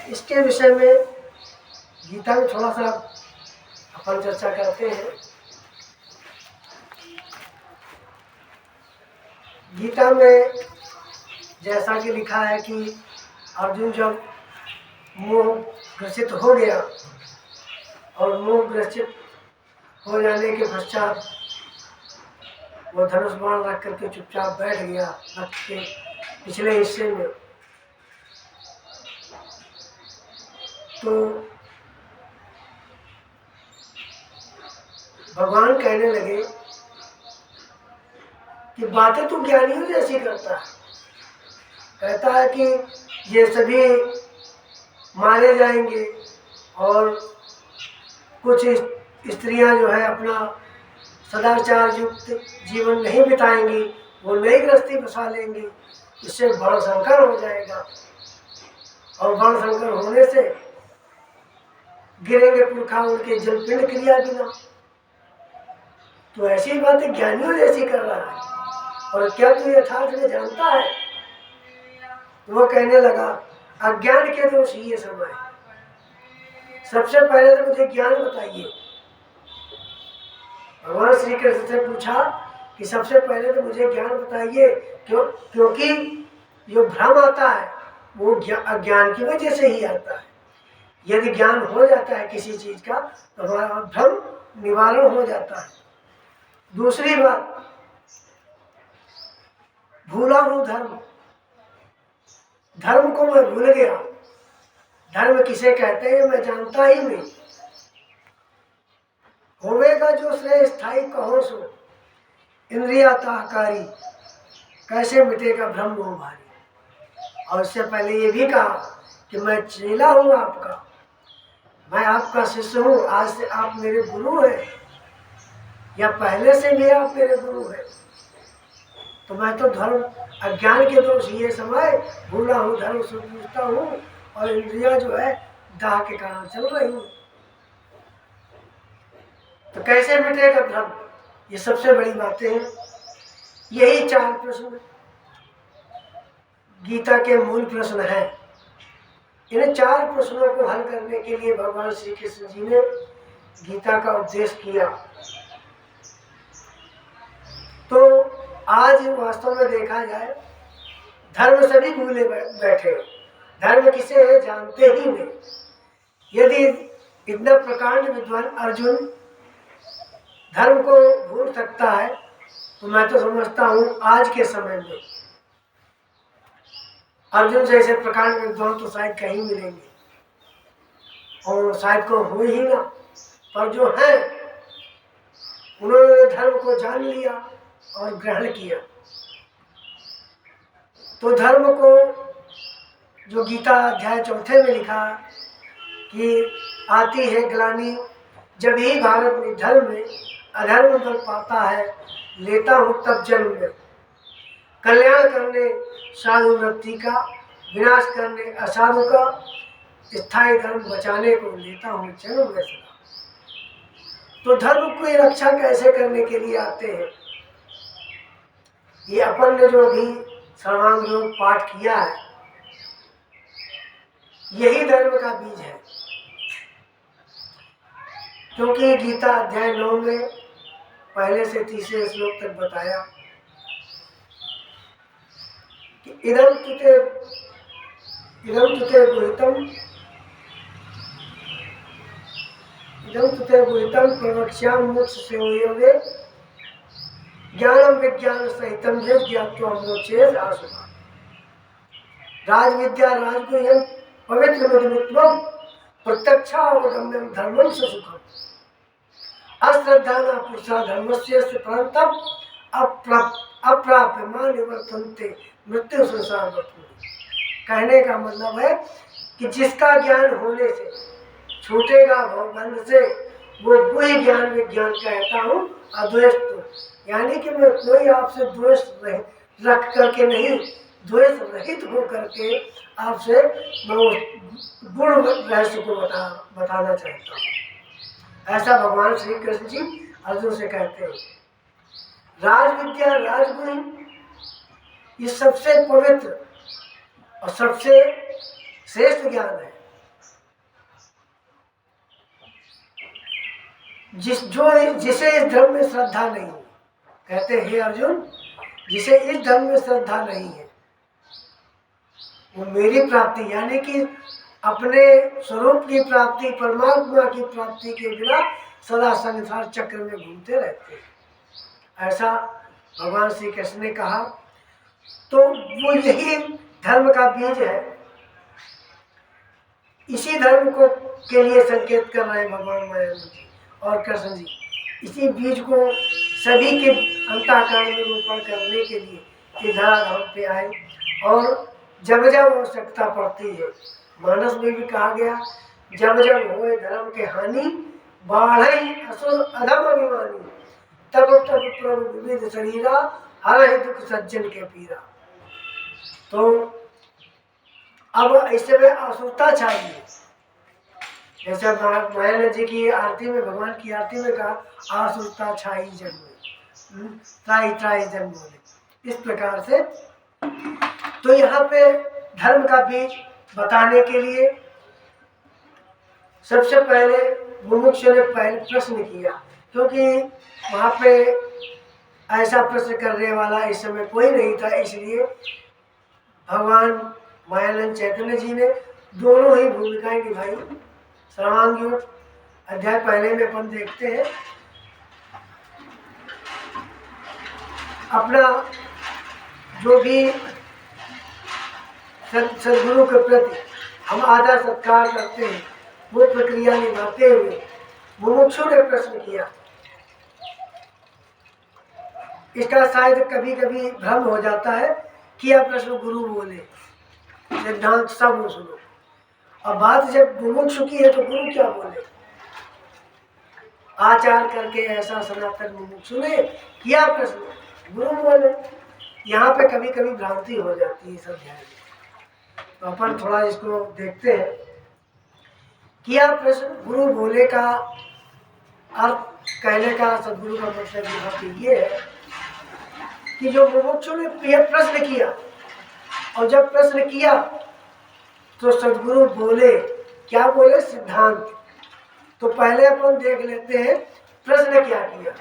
इसके विषय में गीता में थोड़ा सा अपन चर्चा करते हैं। गीता में जैसा कि लिखा है कि अर्जुन जब मोह ग्रसित हो गया और मोह ग्रसित हो जाने के पश्चात वो धनुष बाण रख करके चुपचाप बैठ गया रथ के पिछले हिस्से में। तो भगवान कहने लगे कि बातें तो ज्ञानियों जैसी करता है। कहता है कि ये सभी मारे जाएंगे और कुछ स्त्रियां जो है अपना सदाचार युक्त जीवन नहीं बिताएंगी, वो नई गृहस्थी बसा लेंगी, इससे बड़ा संकर हो जाएगा और बड़ा संकर होने से गिरेंगे पुरखा उनके जलपिंड क्रिया बिना। तो ऐसी बातें ज्ञानियों जैसी कर रहा है और क्या तू यथार्थ में जानता है? वो कहने लगा अज्ञान के दोष ही ये समय। सबसे पहले तो मुझे ज्ञान बताइए। भगवान श्री कृष्ण से पूछा कि सबसे पहले तो मुझे ज्ञान बताइए, क्योंकि जो भ्रम आता है वो अज्ञान की वजह से ही आता है। यदि ज्ञान हो जाता है किसी चीज का तो हमारा भ्रम निवारण हो जाता है। दूसरी बात, भूला हूं धर्म, धर्म को मैं भूल गया। धर्म किसे कहते हैं मैं जानता ही नहीं। होवेगा जो श्रेय स्थायी कहो सो, इंद्रिया ताहकारी, कैसे मिटेगा भ्रम मोह भारी। और इससे पहले ये भी कहा कि मैं चेला हूं आपका, मैं आपका शिष्य हूं, आज से आप मेरे गुरु हैं या पहले से भी आप मेरे गुरु हैं। तो मैं तो धर्म अज्ञान के दोष ये समय भूला हूँ, धर्म से पूछता हूँ और इंद्रिया जो है दाह के कारण चल रही हूँ। तो कैसे मिटेगा भ्रम, ये सबसे बड़ी बातें हैं। यही 4 प्रश्न गीता के मूल प्रश्न हैं। इन 4 प्रश्नों को हल करने के लिए भगवान श्री कृष्ण जी ने गीता का उपदेश किया। तो आज वास्तव में देखा जाए धर्म सभी भूले बैठे, धर्म किसे है जानते ही नहीं। यदि इतना प्रकांड विद्वान अर्जुन धर्म को भूल सकता है तो मैं तो समझता हूँ आज के समय में अर्जुन जैसे प्रकांड विद्वान तो शायद कहीं मिलेंगे और शायद को हो ही ना। पर जो है उन्होंने धर्म को जान लिया और ग्रहण किया। तो धर्म को जो गीता अध्याय 4 में लिखा कि आती है ग्लानि जब ही भारत में धर्म में अधर्म बल पाता है, लेता हूँ तब जन्म में, कल्याण करने साधु वृत्ति का, विनाश करने असाधु का, स्थायी धर्म बचाने को लेता हूँ जन्म में सदा। तो धर्म की रक्षा कैसे करने के लिए आते हैं? ये अपन ने जो अभी सर्वांग योग पाठ किया है यही धर्म का बीज है। क्योंकि गीता अध्याय 9 में पहले से 30वें श्लोक तक बताया कि इदम तुते गुहितम प्रवक्ष्यामि मोक्ष संयोगे ज्ञानम विज्ञान सहितम यद ज्ञात्वा मोक्षेद आशुभा। राज विद्या राजगुह्यम पवित्र मधुमित्वम प्रत्यक्षावगम्यम धर्मम सुखम अश्रद्धाना पुरुषा धर्मस्य परंतप अप्राप्यमान निवर्तन्ते मृत्यु संसार वस्तु। कहने का मतलब है कि जिसका ज्ञान होने से छूटेगा भवबंध से वो वही ज्ञान विज्ञान कहता हूँ अद्वेष्ट। यानी कि मैं कोई आपसे द्वेष रख करके नहीं, द्वेष रहित हो करके आपसे मैं गुण रहस्य को बताना चाहता हूँ। ऐसा भगवान श्री कृष्ण जी अर्जुन से कहते हैं। राज विद्या राजगुण ये सबसे पवित्र और सबसे श्रेष्ठ ज्ञान है। जिसे इस धर्म में श्रद्धा नहीं है, कहते हैं हे अर्जुन, जिसे इस धर्म में श्रद्धा नहीं है वो मेरी प्राप्ति यानी कि अपने स्वरूप की प्राप्ति, परमात्मा की प्राप्ति के बिना सदा संसार चक्र में घूमते रहते हैं। ऐसा भगवान श्री कृष्ण ने कहा। तो वो यही धर्म का बीज है। इसी धर्म को के लिए संकेत कर रहे हैं भगवान मायानंद जी और कृष्ण जी। इसी बीज को सभी के अंतःकरण में रोपण करने के लिए ये धराधाम पे आए। और जब जब आवश्यकता पड़ती है, मानस में भी कहा गया, जब जब होए धर्म के हानि, बाढ़ई असुर अधम अभिमानी, तब तब प्रभु विविध शरीरा, हर दुख सज्जन के पीरा। तो अब ऐसे में असुरता चाहिए। जैसे मायानंद जी की आरती में, भगवान की आरती में कहा, आसुरता छाई जन में, त्राई त्राई जन बोले। इस प्रकार से तो यहाँ पे धर्म का बीज बताने के लिए सबसे पहले मुमुक्षु ने पहले प्रश्न किया, क्योंकि वहाँ पे ऐसा प्रश्न करने वाला इस समय कोई नहीं था। इसलिए भगवान मायानंद चैतन्य जी ने दोनों ही भूमिकाएं निभाई। सर्वांग योग अध्याय पहले में अपन देखते हैं, अपना जो भी सदगुरु के प्रति हम आदर सत्कार करते हैं वो प्रक्रिया निभाते हुए मुमुक्षु ने प्रश्न किया। इसका शायद कभी कभी भ्रम हो जाता है कि यह प्रश्न गुरु बोले, सिद्धांत सब सुनो, और बात जब मुमुक्षु की है तो गुरु क्या बोले। आचार करके ऐसा सनातन मुमुक्षु ने किया प्रश्न, गुरु बोले। यहाँ पे कभी कभी भ्रांति हो जाती है सब ध्यान में। तो अपन थोड़ा इसको देखते हैं। किया प्रश्न गुरु बोले का अर्थ कहने का सदगुरु का मतलब यहाँ पे ये है कि जो मुमुक्षु ने यह प्रश्न किया, और जब प्रश्न किया तो सदगुरु बोले, क्या बोले, सिद्धांत। तो पहले अपन देख लेते हैं प्रश्न क्या किया।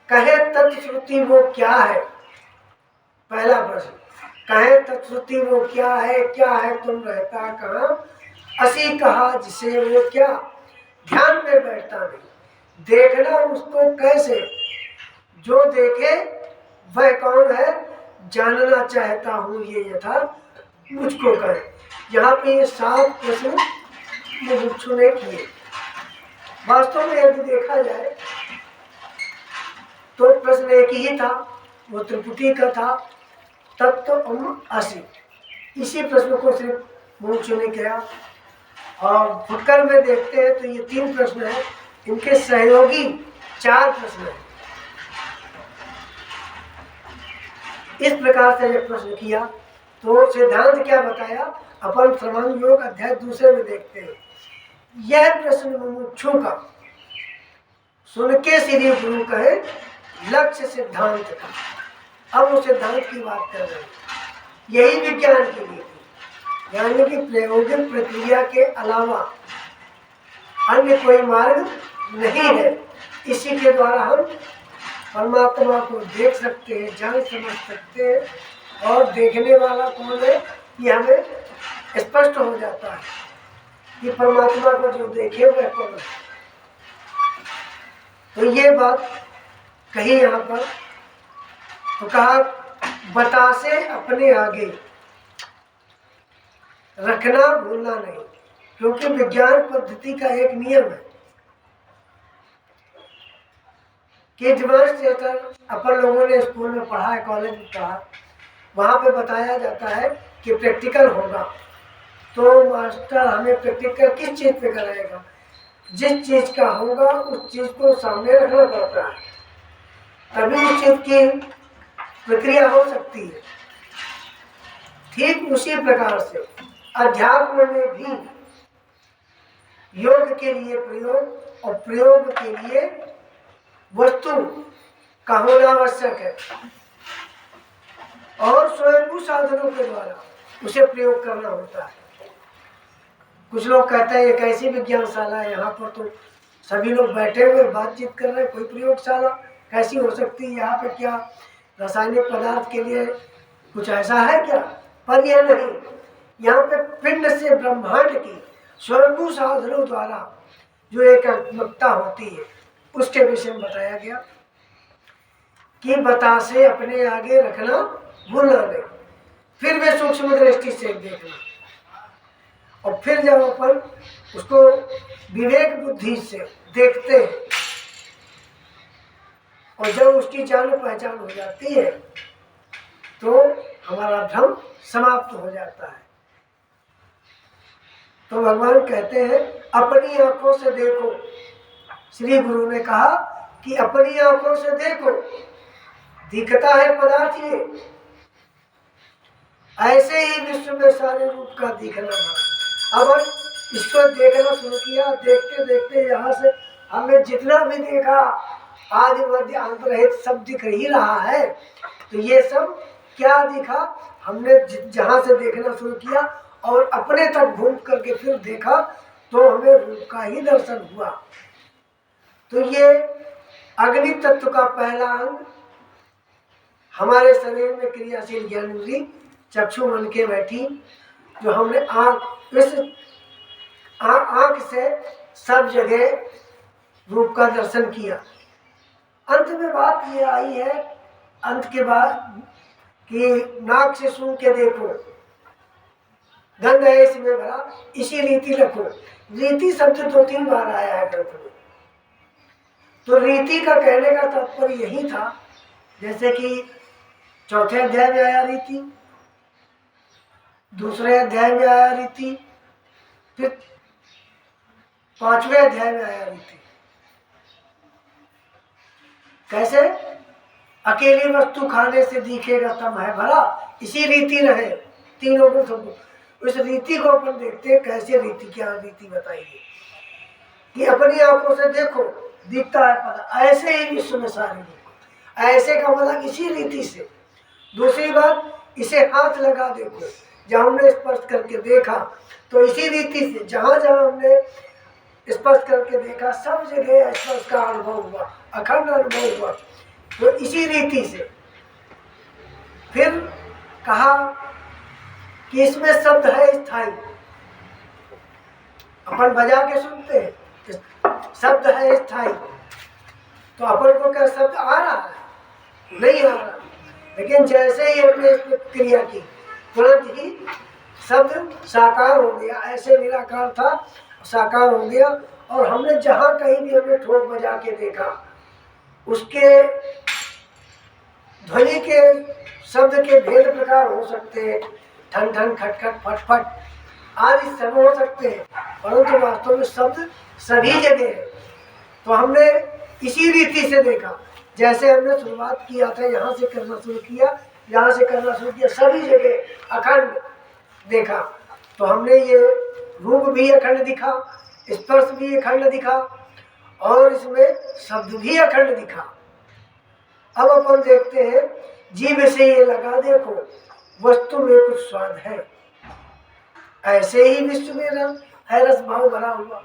कहे तत्श्रुति वो क्या है, पहला प्रश्न। कहे तत्श्रुति वो क्या है तुम रहता कहाँ, असी कहा जिसे वो क्या, ध्यान में बैठता नहीं, देखना उसको कैसे, जो देखे वह कौन है, जानना चाहता हूँ ये यथार्थ मुझको कहे। यहाँ पे ये 7 प्रश्न मुमुक्षु ने किए। वास्तव में यदि देखा जाए तो प्रश्न एक ही था, वो त्रिपुटी का था, तत्व असि। इसी प्रश्न को सिर्फ मुमुक्षु ने किया। और फुटकर में देखते हैं तो ये 3 प्रश्न है, इनके सहयोगी 4 प्रश्न है। इस प्रकार से जब प्रश्न किया तो सिद्धांत क्या बताया, अपन सर्वांग योग अध्याय 2 में देखते हैं। यह प्रश्न मुमुक्षु का सुन के श्री गुरु कहे लक्ष्य सिद्धांत का। अब वो सिद्धांत की बात कर रहे हैं, यही विज्ञान के लिए, यानी कि प्रायोगिक प्रक्रिया के अलावा अन्य कोई मार्ग नहीं है। इसी के द्वारा हम परमात्मा को देख सकते हैं, जान समझ सकते हैं, और देखने वाला कौन है ये हमें स्पष्ट हो जाता है कि परमात्मा को जो देखे वह कौन है। तो ये बात कही यहाँ पर। तो कहा बतासे अपने आगे रखना भूलना नहीं, क्योंकि विज्ञान पद्धति का एक नियम है कि अपन लोगों ने स्कूल में पढ़ा है, कॉलेज में पढ़ा, वहाँ पे बताया जाता है कि प्रैक्टिकल होगा। तो मास्टर हमें प्रैक्टिकल किस चीज़ पे कराएगा, जिस चीज़ का होगा उस चीज़ को सामने रखना पड़ता है, तभी उस चीज़ की प्रक्रिया हो सकती है। ठीक उसी प्रकार से अध्यात्म में भी योग के लिए प्रयोग और प्रयोग के लिए वस्तु का होना आवश्यक है, और स्वयं साधनों के द्वारा उसे प्रयोग करना होता है। कुछ लोग कहते हैं एक ऐसी विज्ञानशाला है, यहाँ पर तो सभी लोग बैठे हुए बातचीत कर रहे हैं, कोई प्रयोगशाला कैसी हो सकती है, यहाँ पे क्या रासायनिक पदार्थ के लिए कुछ ऐसा है क्या? पर यह नहीं, यहाँ पे पिंड से ब्रह्मांड की स्वयंभू साधनों द्वारा जो एकात्मकता होती है उसके विषय में बताया गया कि बतासे अपने आगे रखना भूलना नहीं, फिर वे सूक्ष्म दृष्टि से देखना, और फिर जब अपन उसको विवेक बुद्धि से देखते हैं और जब उसकी जान पहचान हो जाती है तो हमारा भ्रम समाप्त हो जाता है। तो भगवान कहते हैं अपनी आंखों से देखो, श्री गुरु ने कहा कि अपनी आंखों से देखो, दिखता है पदार्थ ये, ऐसे ही विश्व में सारे रूप का दिखना है। अब ईश्वर देखना शुरू किया, देखते देखते यहाँ से हमने जितना भी देखा आदि मध्य अंत रहित सब दिख ही रहा है। तो ये सब क्या दिखा, हमने जहाँ से देखना शुरू किया और अपने तक घूम करके फिर देखा तो हमें रूप का ही दर्शन हुआ। तो ये अग्नि तत्व का पहला अंग हमारे शरीर में क्रियाशील ज्ञानेंद्रिय चक्षु मन के बैठी, जो हमने आँख से सब जगह रूप का दर्शन किया। अंत में बात ये आई है, अंत के बाद कि नाक से सूंघ के देखो, गंध है इसमें भरा, इसी रीति रखो। रीति शब्द 2-3 बार आया है ग्रंथ में। तो रीति का कहने का तात्पर्य यही था, जैसे कि चौथे अध्याय में आया रीति, दूसरे अध्याय में आया रीति, फिर 5वें अध्याय में आया रीति। कैसे? अकेली वस्तु खाने से दिखेगा तम है भरा, इसी रीति रहे तीनों को सब। उस रीति को अपन देखते हैं, कैसे रीति, क्या रीति बताइए कि अपनी आंखों से देखो, दिखता है पता, ऐसे ही विश्व में सारे लोग, ऐसे का मतलब इसी रीति से। दूसरी बात, इसे हाथ लगा देखो, जहाँ हमने स्पर्श करके देखा तो इसी रीति से जहाँ जहाँ हमने स्पर्श करके देखा सब जगह स्पर्श का अनुभव हुआ, अखंड अनुभव हुआ। तो इसी रीति से फिर कहा कि इसमें शब्द है स्थायी। अपन बजा के सुनते हैं, शब्द है स्थायी, तो अपन को क्या शब्द आ रहा है? नहीं आ रहा, लेकिन जैसे ही हमने इस पर क्रिया की तुरंत ही शब्द साकार हो गया। ऐसे निराकार था, साकार हो गया। और हमने जहाँ कहीं भी हमने ठोक बजा के देखा, उसके ध्वनि के शब्द के भेद प्रकार हो सकते हैं, ठन ठन खट खट फट फट आदि सब हो सकते हैं, परंतु वास्तव में शब्द सभी जगह है। तो हमने इसी रीति से देखा, जैसे हमने शुरुआत किया था, यहाँ से करना शुरू किया, यहाँ से करना शुरू किया, सभी जगह अखंड देखा। तो हमने ये रूप भी अखंड दिखा, स्पर्श भी अखंड दिखा और इसमें शब्द भी अखंड दिखा। अब अपन देखते हैं, जीभ से ये लगा देखो, वस्तु में कुछ स्वाद है, ऐसे ही विश्व में है रस भाव भरा हुआ।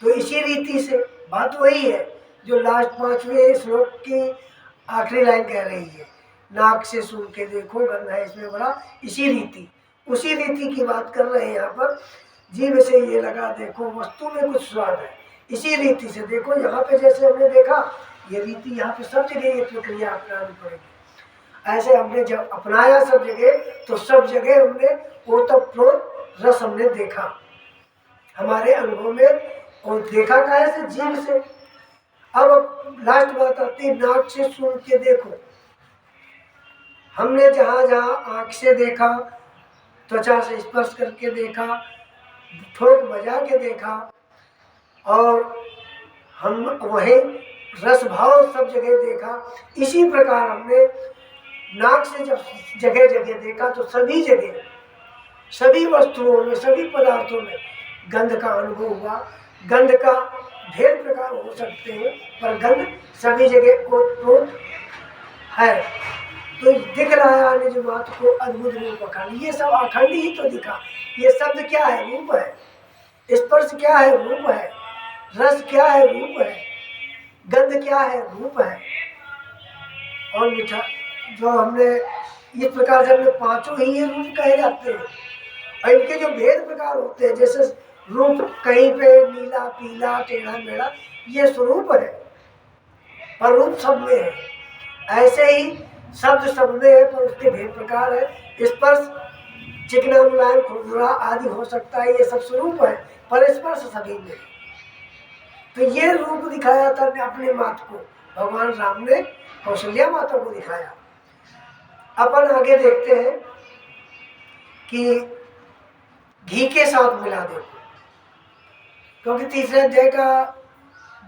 तो इसी रीति से बात वही है जो लास्ट 5वें श्लोक की आखिरी लाइन कह रही है, नाक से सुन के देखो, गंध है इसमें भरा, इसी रीति, उसी रीति की बात कर रहे हैं यहाँ पर। जीभ से ये लगा देखो, वस्तु में कुछ स्वाद है, इसी रीति से देखो। यहाँ पे जैसे हमने देखा, ये रीति यहाँ पे सब जगह ये प्रक्रिया अपनानी पड़ेगी। ऐसे हमने जब अपनाया सब जगह, तो सब जगह हमने ओतप्रोत रस हमने देखा हमारे अनुभव में, और देखा कहाँ से? जीभ से। अब लास्ट बात आती है, नाक से सुन के देखो। हमने जहाँ जहाँ आँख से देखा, त्वचा से स्पर्श करके देखा, ठोक बजा के देखा, और हम वहीं रस भाव सब जगह देखा, इसी प्रकार हमने नाक से जब जगह जगह देखा तो सभी जगह, सभी वस्तुओं में, सभी पदार्थों में गंध का अनुभव हुआ। गंध का ढेर प्रकार हो सकते हैं, पर गंध सभी जगह ओतप्रोत है। तो दिख रहा है निज मात्र को अद्भुत रूप अखंड, ये सब अखंड ही तो दिखा। ये शब्द क्या है? रूप है। स्पर्श क्या है? रूप है। रस क्या है? रूप है। गंध क्या है? रूप है। और मीठा जो हमने इस प्रकार से हमने पांचों ही ये रूप कहे जाते हैं। और इनके जो भेद प्रकार होते हैं, जैसे रूप कहीं पे नीला, पीला, टेढ़ा मेढ़ा, ये स्वरूप है, पर रूप सब में है। ऐसे ही शब्द सब में है, पर उसके भेद प्रकार है। स्पर्श चिकना, मुलायम, खुरदुरा आदि हो सकता है, ये सब स्वरूप है, पर स्पर्श सभी में। तो ये रूप दिखाया था अपने मात को, भगवान राम ने कौशल्या माता को दिखाया। अपन आगे देखते हैं कि घी के साथ मिला दो, क्योंकि तीसरे अध्याय का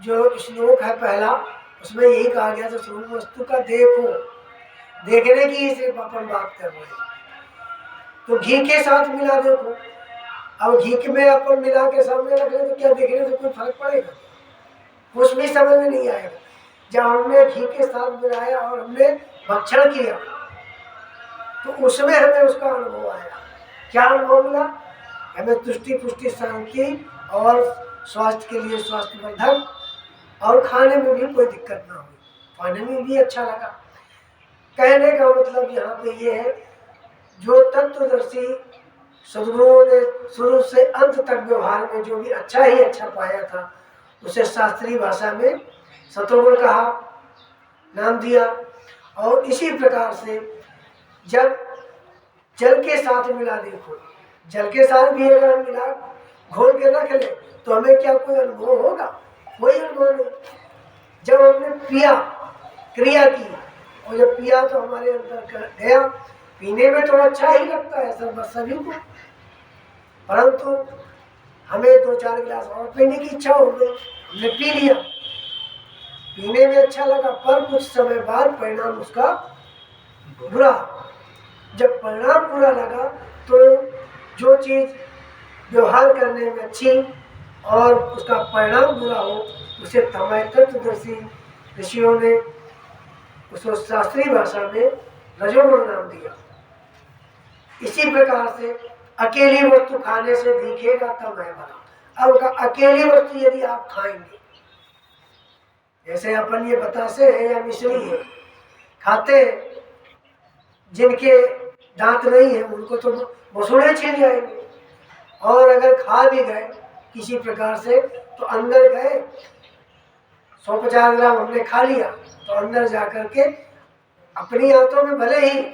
जो श्लोक है पहला, उसमें यही कहा गया था स्वरूप वस्तु का देखो, देखने की सिर्फ अपन बात कर रहे हैं। तो घी के साथ मिला देखो। अब घी में अपन मिला के सामने रख ले तो क्या देखने से कोई फर्क पड़ेगा? कुछ भी समझ में नहीं आएगा। जब हमने घी के साथ मिलाया और हमने भक्षण किया तो उसमें हमें उसका अनुभव आया। क्या अनुभव मिला? हमें तुष्टि, पुष्टि, शांति और स्वास्थ्य के लिए स्वास्थ्यवर्धक, और खाने में भी कोई दिक्कत ना हुई, खाने में भी अच्छा लगा। कहने का मतलब यहाँ पे ये है, जो तत्वदर्शी सद्गुरुओं ने शुरू से अंत तक व्यवहार में जो भी अच्छा ही अच्छा पाया था, उसे शास्त्रीय भाषा में सतोगुण कहा, नाम दिया। और इसी प्रकार से जब जल के साथ मिला देखो, जल के साथ भी अगर हम मिला घोल के रख ले तो हमें क्या कोई अनुभव होगा? कोई अनुभव नहीं। जब हमने पिया, क्रिया की, और जब पिया तो हमारे अंदर गया। पीने में तो अच्छा ही लगता है सब सभी को, परंतु हमें 2-4 गिलास और पीने की इच्छा हो गई, हमने पी लिया, पीने में अच्छा लगा, पर कुछ समय बाद परिणाम उसका बुरा। जब परिणाम बुरा लगा तो जो चीज व्यवहार करने में अच्छी और उसका परिणाम बुरा हो, उसे तमय तत्वदर्शी ऋषियों ने उसको शास्त्रीय भाषा में रजोगुण नाम दिया। इसी प्रकार से अकेली वस्तु खाने से दिखेगा तब है बना। अब अकेली वस्तु यदि आप खाएंगे, जैसे अपन ये बतासे है या मिश्री है, खाते जिनके दांत नहीं है उनको तो मसूड़े छिल जाएंगे, और अगर खा भी गए किसी प्रकार से तो अंदर गए, 150 ग्राम हमने खा लिया तो अंदर जाकर के अपनी आंतों में भले ही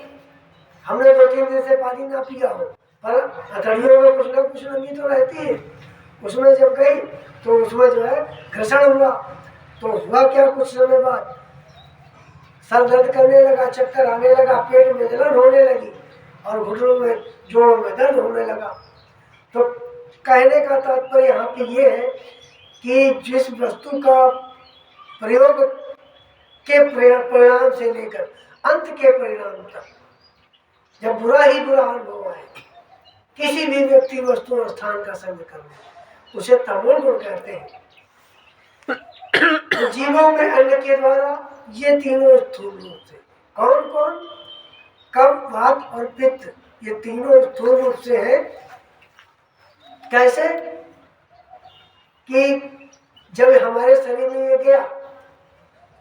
हमने 2-3 दिन से पानी ना पिया हो, पर हथेलियों में कुछ ना कुछ नमी तो रहती है। उसमें जब गई तो उसमें जो है घर्षण हुआ, तो हुआ क्या, कुछ समय बाद सर दर्द करने लगा, चक्कर आने लगा, पेट में जलन होने लगी और घुटनों में, जोड़ों में दर्द होने लगा। तो कहने का तात्पर्य यहाँ पे ये है कि जिस वस्तु का प्रयोग के परिणाम से लेकर अंत के परिणाम तक जब बुरा ही बुरा अनुभव आए, किसी भी व्यक्ति, वस्तु और स्थान का संग करने, उसे तमोगुण गुण कहते हैं। तो जीवों में अन्न के द्वारा ये तीनों स्थूल रूप से, कौन कौन? कफ, वात और पित्त, ये तीनों स्थूल रूप से है। कैसे? कि जब हमारे शरीर में ये गया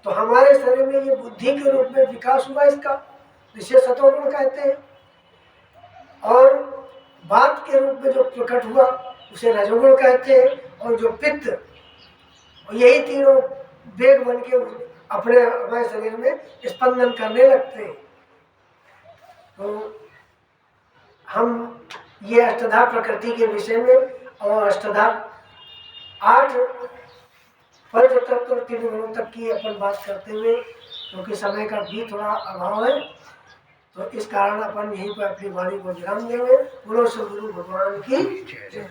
तो हमारे शरीर में ये बुद्धि के रूप में विकास हुआ इसका, जिसे सतोगुण कहते हैं। और बात के रूप में जो प्रकट हुआ उसे रजोगुण कहते हैं। और जो पित्त, यही तीनों वेग बन के अपने हमारे शरीर में स्पंदन करने लगते हैं। तो हम ये अष्टधा प्रकृति के विषय में और अष्टधा 8 पंच तत्व और 3 गुणों तक की अपन बात करते हुए, क्योंकि समय का भी थोड़ा अभाव है, तो इस कारण अपन यहीं पर अपनी वाणी को विराम देंगे। बोलो सद्गुरु भगवान की जय।